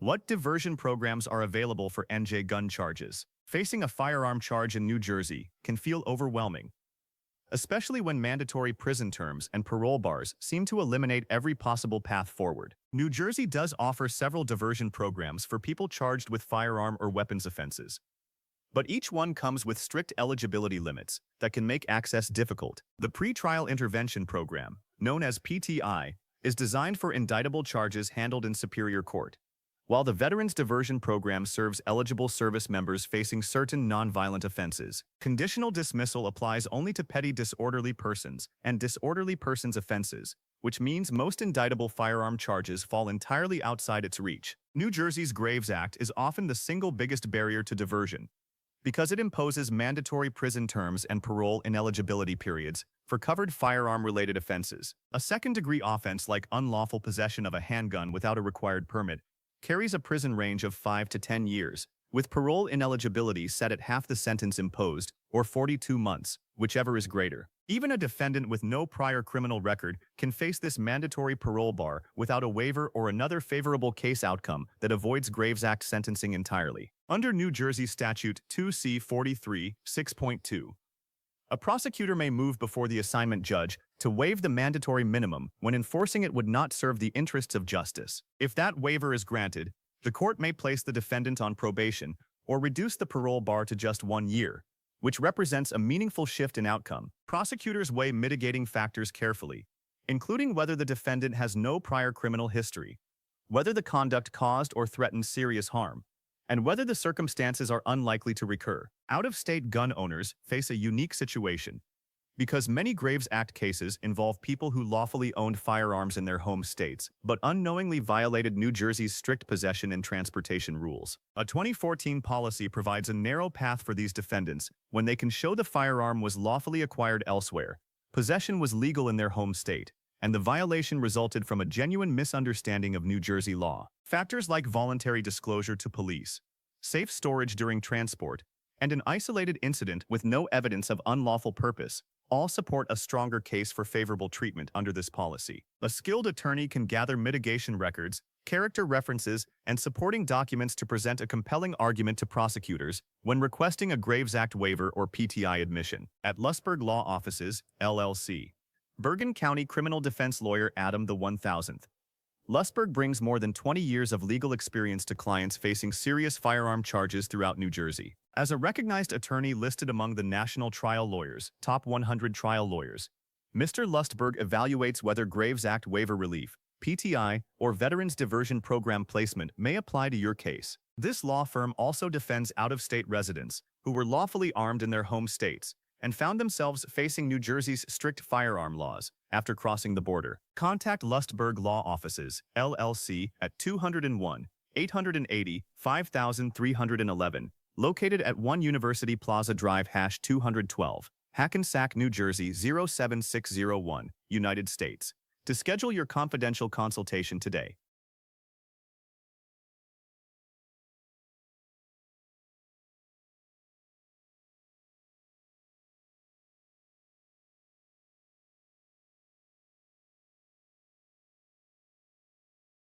What diversion programs are available for NJ gun charges? Facing a firearm charge in New Jersey can feel overwhelming, especially when mandatory prison terms and parole bars seem to eliminate every possible path forward. New Jersey does offer several diversion programs for people charged with firearm or weapons offenses, but each one comes with strict eligibility limits that can make access difficult. The Pretrial Intervention Program, known as PTI, is designed for indictable charges handled in Superior Court, while the Veterans Diversion Program serves eligible service members facing certain nonviolent offenses. Conditional dismissal applies only to petty disorderly persons and disorderly persons offenses, which means most indictable firearm charges fall entirely outside its reach. New Jersey's Graves Act is often the single biggest barrier to diversion, because it imposes mandatory prison terms and parole ineligibility periods for covered firearm-related offenses. A second-degree offense like unlawful possession of a handgun without a required permit carries a prison range of 5 to 10 years, with parole ineligibility set at half the sentence imposed, or 42 months, whichever is greater. Even a defendant with no prior criminal record can face this mandatory parole bar without a waiver or another favorable case outcome that avoids Graves Act sentencing entirely. Under New Jersey Statute 2C 43, 6.2, a prosecutor may move before the assignment judge to waive the mandatory minimum when enforcing it would not serve the interests of justice. If that waiver is granted, the court may place the defendant on probation or reduce the parole bar to just 1 year, which represents a meaningful shift in outcome. Prosecutors weigh mitigating factors carefully, including whether the defendant has no prior criminal history, whether the conduct caused or threatened serious harm, and whether the circumstances are unlikely to recur. Out-of-state gun owners face a unique situation, because many Graves Act cases involve people who lawfully owned firearms in their home states, but unknowingly violated New Jersey's strict possession and transportation rules. A 2014 policy provides a narrow path for these defendants when they can show the firearm was lawfully acquired elsewhere, possession was legal in their home state, and the violation resulted from a genuine misunderstanding of New Jersey law. Factors like voluntary disclosure to police, safe storage during transport, and an isolated incident with no evidence of unlawful purpose all support a stronger case for favorable treatment under this policy. A skilled attorney can gather mitigation records, character references, and supporting documents to present a compelling argument to prosecutors when requesting a Graves Act waiver or PTI admission. At Lustberg Law Offices, LLC, Bergen County criminal defense lawyer Adam the 1000th. Lustberg brings more than 20 years of legal experience to clients facing serious firearm charges throughout New Jersey. As a recognized attorney listed among the National Trial Lawyers, Top 100 Trial Lawyers, Mr. Lustberg evaluates whether Graves Act waiver relief, PTI, or Veterans Diversion Program placement may apply to your case. This law firm also defends out-of-state residents who were lawfully armed in their home states and found themselves facing New Jersey's strict firearm laws after crossing the border. Contact Lustberg Law Offices, LLC, at 201-880-5311, located at 1 University Plaza Drive #212, Hackensack, New Jersey 07601, United States, to schedule your confidential consultation today.